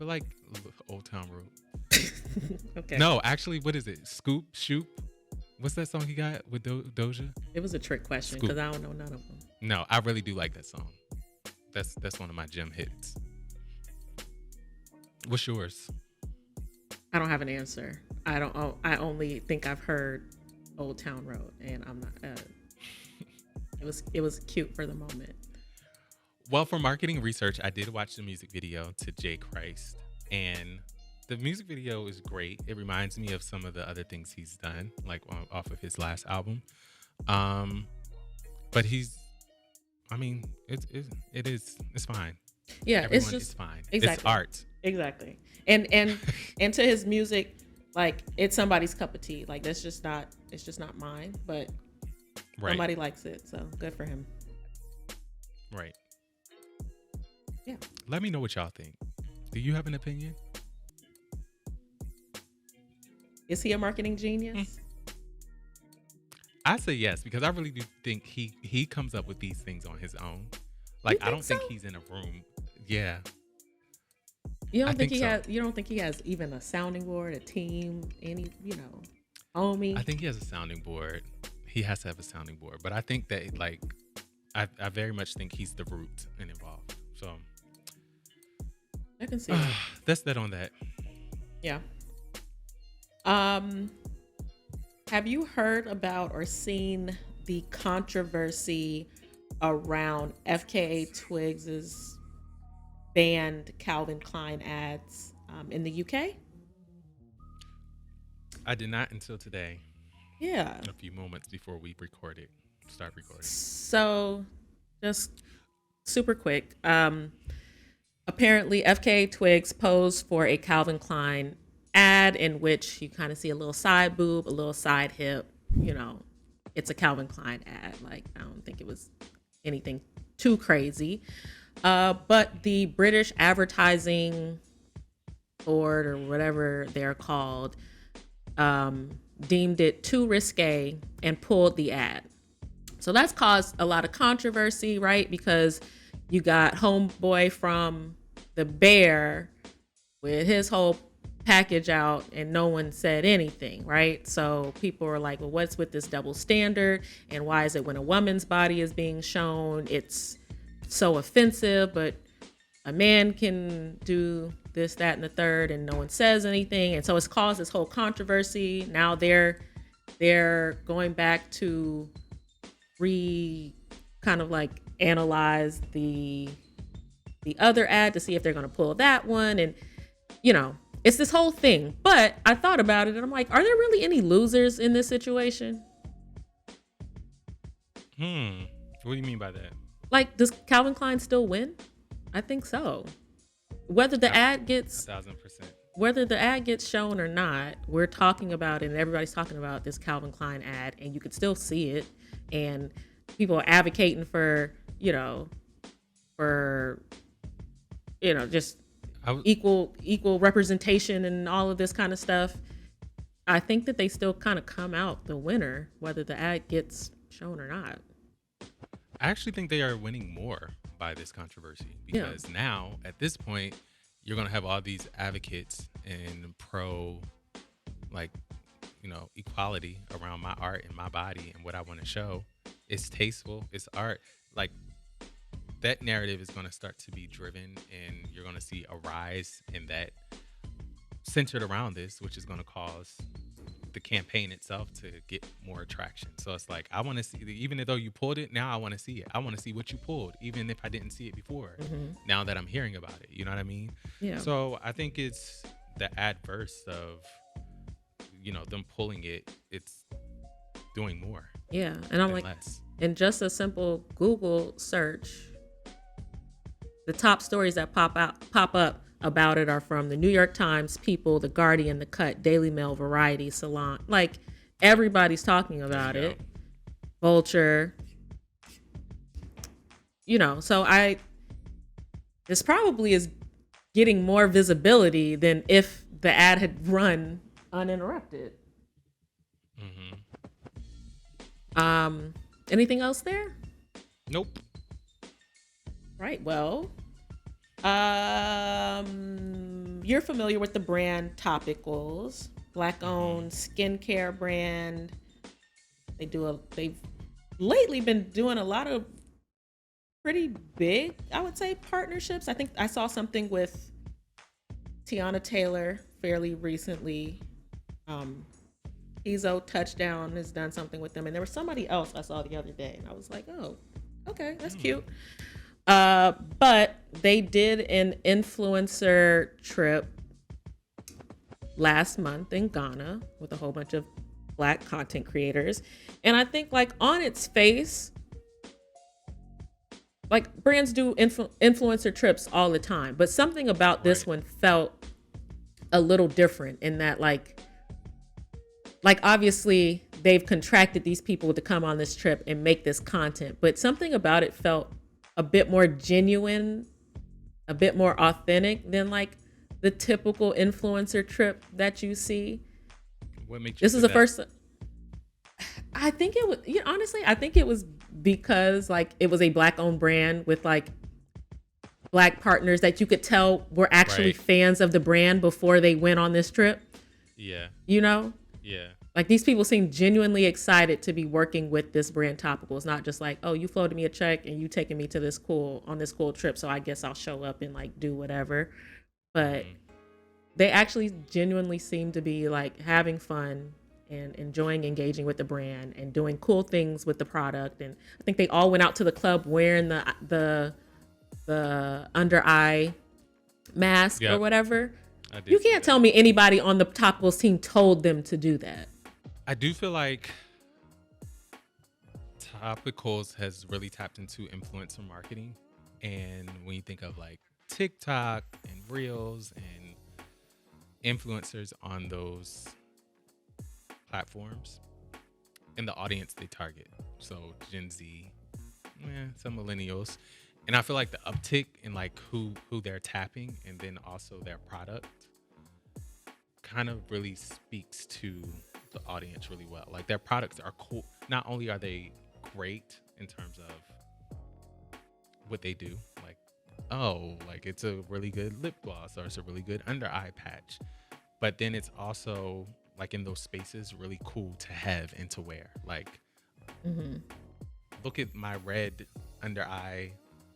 like Old Town Road. Okay. No, actually, what is it? Shoop. What's that song he got with Doja? It was a trick question because I don't know none of them. No, I really do like that song. That's one of my gem hits. What's yours? I don't have an answer. I only think I've heard Old Town Road, and I'm not. It was cute for the moment. Well, for marketing research, I did watch the music video to J Christ, and the music video is great. It reminds me of some of the other things he's done, like off of his last album. But it's fine. Yeah, Everyone it's just is fine. exactly. It's art. Exactly. And to his music, like it's somebody's cup of tea. Like it's just not mine, but Right. somebody likes it, so good for him. Right. Yeah. Let me know what y'all think. Do you have an opinion? Is he a marketing genius? I say yes, because I really do think he comes up with these things on his own. Like I don't think he's in a room. Yeah. You don't I think think he so. has? You don't think he has even a sounding board, a team, any homie? I think he has a sounding board. He has to have a sounding board. But I think that like I very much think he's the root and involved. So I can see that. that's that on that. Yeah. Have you heard about or seen the controversy around FKA Twigs's banned Calvin Klein ads in the UK? I did not until today. Yeah. A few moments before we start recording. So, just super quick. Apparently, FKA Twigs posed for a Calvin Klein ad in which you kind of see a little side boob, a little side hip. It's a Calvin Klein ad. Like, I don't think it was anything too crazy. But the British Advertising Board, or whatever they're called, deemed it too risque and pulled the ad. So that's caused a lot of controversy, right? Because you got homeboy from the Bear with his whole package out and no one said anything, right? So people are like, well, what's with this double standard? And why is it when a woman's body is being shown, it's so offensive, but a man can do this, that, and the third, and no one says anything? And so it's caused this whole controversy. Now they're going back to kind of like analyze the other ad to see if they're going to pull that one. And it's this whole thing. But I thought about it and I'm like, are there really any losers in this situation? What do you mean by that? Like, does Calvin Klein still win? I think so. Whether the ad gets 1,000%. whether the ad gets shown or not, we're talking about it and everybody's talking about this Calvin Klein ad, and you could still see it, and people are advocating for just equal representation and all of this kind of stuff. I think that they still kind of come out the winner, whether the ad gets shown or not. I actually think they are winning more by this controversy because now at this point you're going to have all these advocates and pro equality around my art and my body and what I want to show. It's tasteful, it's art. Like, that narrative is going to start to be driven, and you're going to see a rise in that centered around this, which is going to cause the campaign itself to get more attraction. So it's like, I want to see, even though you pulled it, now I want to see it. I want to see what you pulled, even if I didn't see it before. Now that I'm hearing about it, you know what I mean? Yeah. So I think it's the adverse of, them pulling it. It's doing more. Yeah. And I'm like, less. in just a simple Google search, the top stories that pop up about it are from the New York Times, People, The Guardian, The Cut, Daily Mail, Variety, Salon. Like, everybody's talking about it. Vulture. So this probably is getting more visibility than if the ad had run uninterrupted. Anything else there? Nope. Right. Well, you're familiar with the brand Topicals, Black-owned skincare brand. They've lately been doing a lot of pretty big, I would say, partnerships. I think I saw something with Tiana Taylor fairly recently. Ezo Touchdown has done something with them, and there was somebody else I saw the other day, and I was like, oh, okay, that's cute. But they did an influencer trip last month in Ghana with a whole bunch of Black content creators. And I think, like, on its face, like brands do influencer trips all the time, but something about this Right. one felt a little different in that like obviously they've contracted these people to come on this trip and make this content, but something about it felt a bit more genuine, a bit more authentic than like the typical influencer trip that you see. What makes you This say is the that? first. I think it was, honestly, I think it was because like it was a black owned brand with like black partners that you could tell were actually Right. fans of the brand before they went on this trip, Yeah. you know? Yeah. Like these people seem genuinely excited to be working with this brand topical. It's not just like, oh, you floated me a check and you taking me to this cool trip, so I guess I'll show up and like do whatever. But they actually genuinely seem to be like having fun and enjoying engaging with the brand and doing cool things with the product. And I think they all went out to the club wearing the under eye mask or Yep. whatever. I did You see can't that. tell me anybody on the topicals team told them to do that. I do feel like Topicals has really tapped into influencer marketing. And when you think of like TikTok and Reels and influencers on those platforms and the audience they target, so Gen Z, some millennials, and I feel like the uptick in like who they're tapping and then also their product kind of really speaks to the audience really well. Like their products are cool. Not only are they great in terms of what they do, like, oh, like it's a really good lip gloss or it's a really good under eye patch, but then it's also like in those spaces really cool to have and to wear. Like, look at my red under eye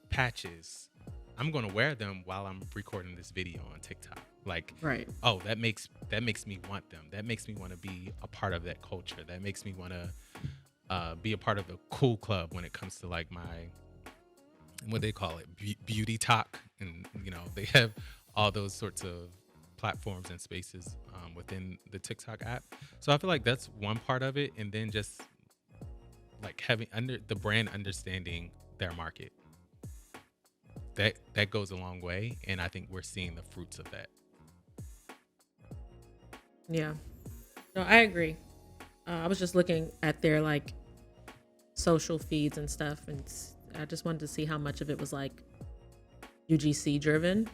patches. I'm gonna wear them while I'm recording this video on TikTok. Like, Right. oh, that makes me want them. That makes me want to be a part of that culture. That makes me want to be a part of the cool club when it comes to like my, what they call it, beauty talk. And you know, they have all those sorts of platforms and spaces within the TikTok app. So I feel like that's one part of it, and then just like having the brand understanding their market. That goes a long way, and I think we're seeing the fruits of that. Yeah. No, I agree. I was just looking at their like social feeds and stuff, and I just wanted to see how much of it was like UGC driven,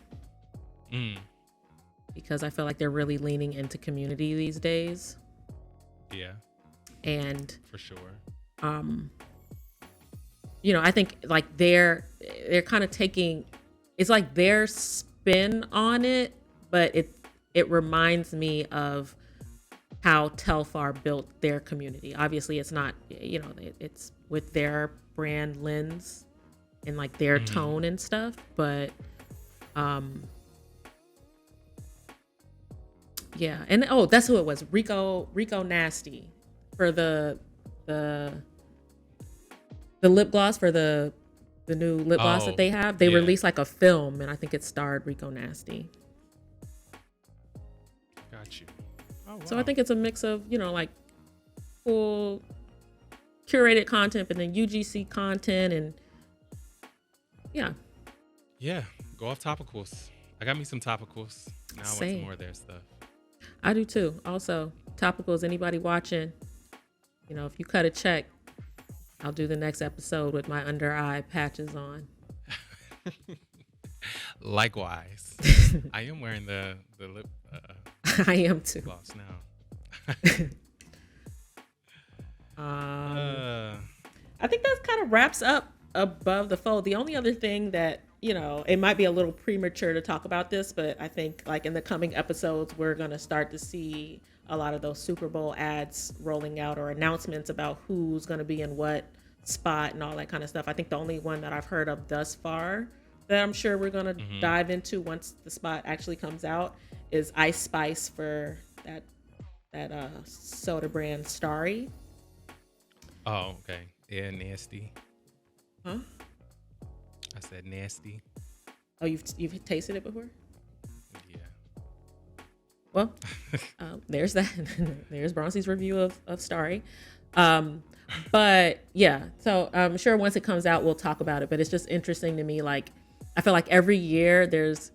because I feel like they're really leaning into community these days. Yeah, And for sure. you know, I think like they're kind of taking, it's like their spin on it, but it reminds me of how Telfar built their community. Obviously, it's not, you know, it's with their brand lens and like their tone and stuff, but yeah. And oh, that's who it was. Rico Nasty for the lip gloss, for the new lip gloss Oh, that they have. They yeah. released like a film, and I think it starred Rico Nasty. Got you. Oh, wow. So I think it's a mix of, you know, like cool curated content, but then UGC content, and yeah. Yeah, go off topicals. I got me some topicals. Now I want Same. some more of their stuff. I do too. Also, topicals, anybody watching, you know, if you cut a check, I'll do the next episode with my under eye patches on. Likewise. I am wearing the lip I am too. gloss now. I think that kind of wraps up Above the Fold. The only other thing that, you know, it might be a little premature to talk about this, but I think like in the coming episodes, we're going to start to see a lot of those Super Bowl ads rolling out, or announcements about who's going to be in what spot and all that kind of stuff. I think the only one that I've heard of thus far that I'm sure we're going to dive into once the spot actually comes out is Ice Spice for that soda brand Starry. Oh, okay. Yeah, nasty. Huh? I said nasty. Oh, you've tasted it before? Yeah. Well, there's that. There's Bronsy's review of Starry. But yeah, so I'm sure once it comes out, we'll talk about it. But it's just interesting to me. Like, I feel like every year there's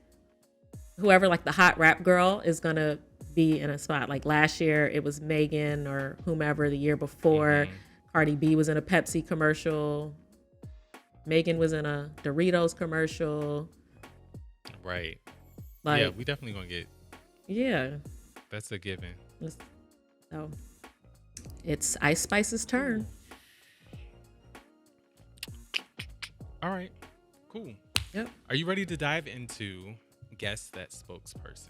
whoever, like the hot rap girl is gonna be in a spot. Like last year it was Megan or whomever. The year before, Cardi B was in a Pepsi commercial. Megan was in a Doritos commercial. Right. Like, yeah, we definitely gonna get. Yeah. That's a given. So it's Ice Spice's turn. All right. Cool. Yep. Are you ready to dive into Guess That Spokesperson?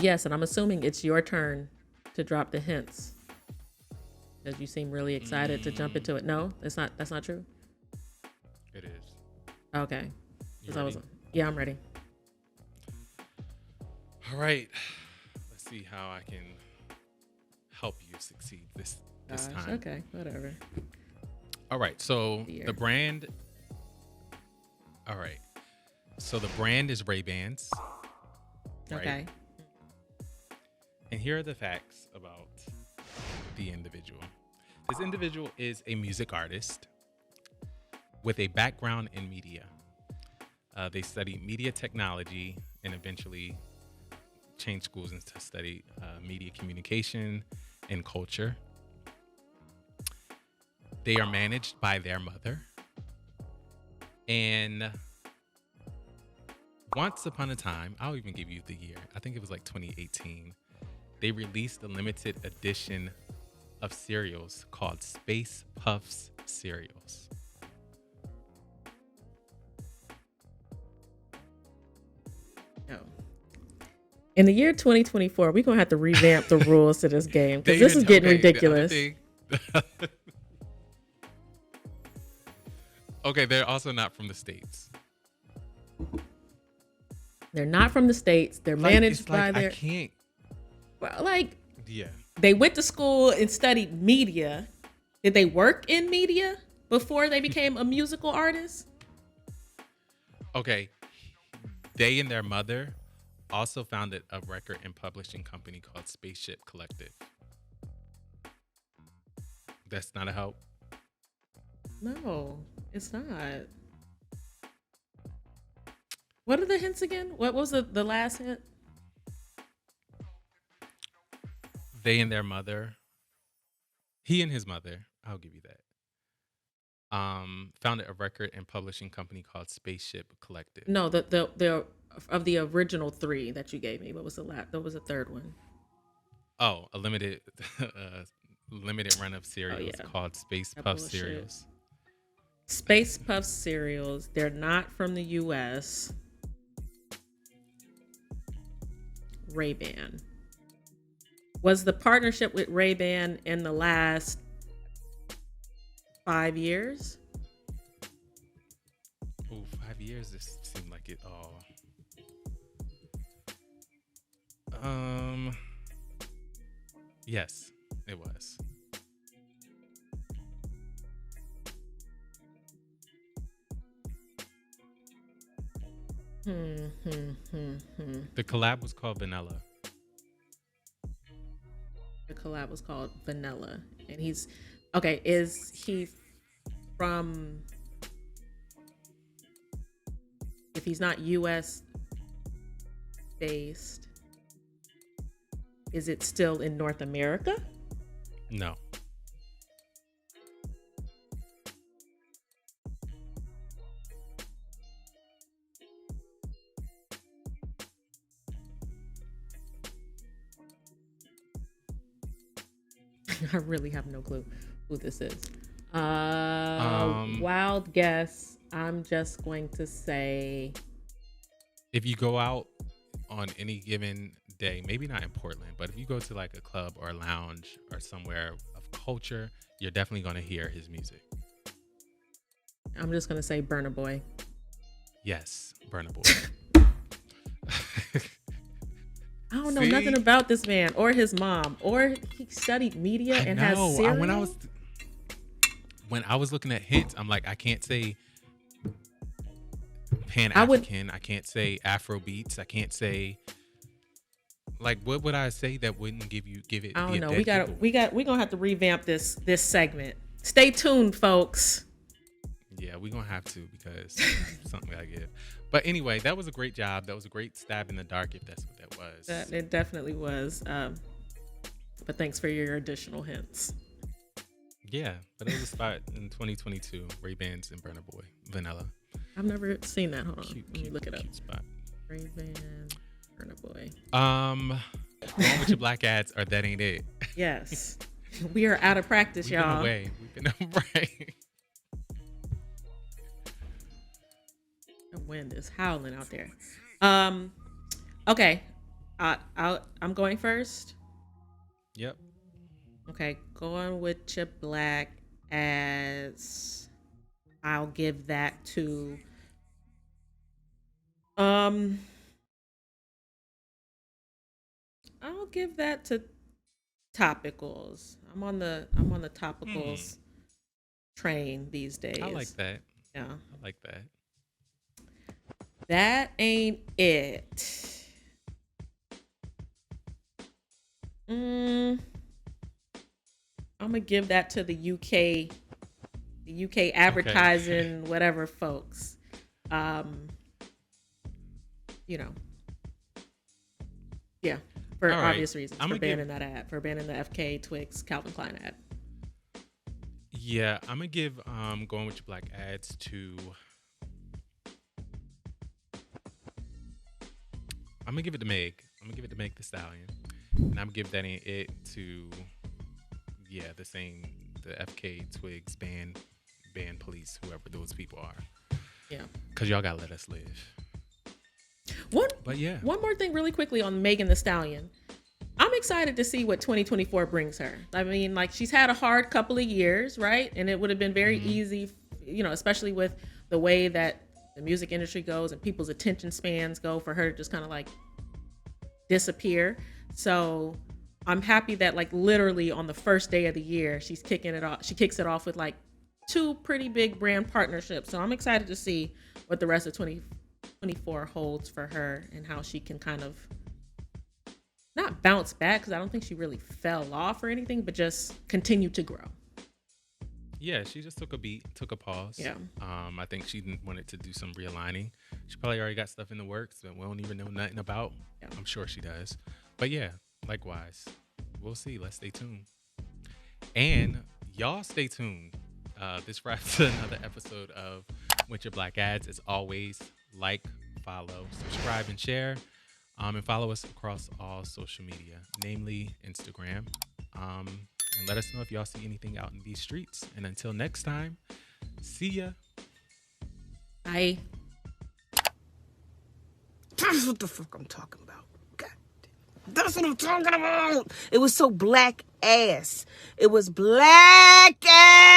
Yes, and I'm assuming it's your turn to drop the hints. Because you seem really excited to jump into it. No, that's not true. It is. Okay. You ready? Yeah, I'm ready. All right. Let's see how I can help you succeed this time. Okay, whatever. All right. So the brand. All right. So the brand is Ray-Bans. Right? Okay. And here are the facts about the individual. This individual is a music artist with a background in media. They studied media technology and eventually changed schools and to study media communication and culture. They are managed by their mother. And once upon a time, I'll even give you the year. I think it was like 2018. They released a limited edition of cereals called Space Puffs cereals. No. In the year 2024, we're going to have to revamp the rules to this game because this is getting ridiculous. Okay, they're also not from the States. They're not from the States. They're managed by their... I can't... Well, like... Yeah. They went to school and studied media. Did they work in media before they became a musical artist? Okay. They and their mother also founded a record and publishing company called Spaceship Collective. That's not a help? No, it's not. What are the hints again? What was the last hint? They and their mother. He and his mother. I'll give you that. Founded a record and publishing company called Spaceship Collective. No, the of the original three that you gave me. What was the last? There was a third one. Oh, a limited run of cereals called Space Puff cereals. Space Puff cereals. They're not from the U.S. Ray-Ban. Was the partnership with Ray-Ban in the last 5 years? Oh, 5 years. This seemed like it all. Yes, it was. The collab was called Vanilla. The collab was called Vanilla. And he's... Okay, is he from... If he's not U.S. based, is it still in North America? No. I really have no clue who this is. Wild guess. I'm just going to say... If you go out on any given day, maybe not in Portland, but if you go to like a club or a lounge or somewhere of culture, you're definitely going to hear his music. I'm just going to say Burna Boy. Yes, Burna Boy. I don't know nothing about this man or his mom, or he studied media and has cereal. When I was looking at hints, I'm like, I can't say Pan-African. I can't say Afro beats. I can't say Like, what would I say that wouldn't give it? I be don't a know. dead We're gonna have to revamp this segment. Stay tuned, folks. Yeah, we're gonna have to because something gotta give. But anyway, that was a great job. That was a great stab in the dark, if that's what that was. It definitely was. But thanks for your additional hints. Yeah, but it was a spot in 2022. Ray-Bans and Burna Boy, Vanilla. I've never seen that. Hold on. Cute, Let me look it up. cute spot. Ray-Ban, Burna Boy. Going with your black ads or that ain't it. Yes. We are out of practice, We've y'all. been away. We've been right. The wind is howling out there. Okay. I'm going first. Yep. Okay, going with your Black Ads. I'll give that to I'll give that to Topicals. I'm on the Topicals train these days. I like that. Yeah. I like that. That ain't it. I'm gonna give that to the UK advertising whatever folks. Yeah, for obvious reasons. For banning that ad, for banning the FKA Twigs Calvin Klein ad. Yeah, I'm gonna give going with your black ads to. I'm gonna give it to Meg. I'm gonna give it to Meg Thee Stallion, and I'm gonna give that it to, the FK Twigs band police, whoever those people are. Yeah, because y'all gotta let us live. One more thing really quickly on Megan Thee Stallion. I'm excited to see what 2024 brings her. I mean, like, she's had a hard couple of years, right? And it would have been very easy, especially with the way that the music industry goes and people's attention spans go, for her to just kind of like disappear. So I'm happy that, like, literally on the first day of the year, she kicks it off with like 2 pretty big brand partnerships. So I'm excited to see what the rest of 2024 holds for her and how she can kind of not bounce back, because I don't think she really fell off or anything, but just continue to grow. Yeah, she just took a pause. Yeah. I think she wanted to do some realigning. She probably already got stuff in the works that we don't even know nothing about. Yeah. I'm sure she does. But yeah, likewise. We'll see. Let's stay tuned. And y'all stay tuned. This wraps another episode of Witcha Black Ads. As always, like, follow, subscribe, and share. And follow us across all social media, namely Instagram. And let us know if y'all see anything out in these streets. And until next time, see ya. Bye. That's what the fuck I'm talking about. God damn. That's what I'm talking about. It was so black ass. It was black ass.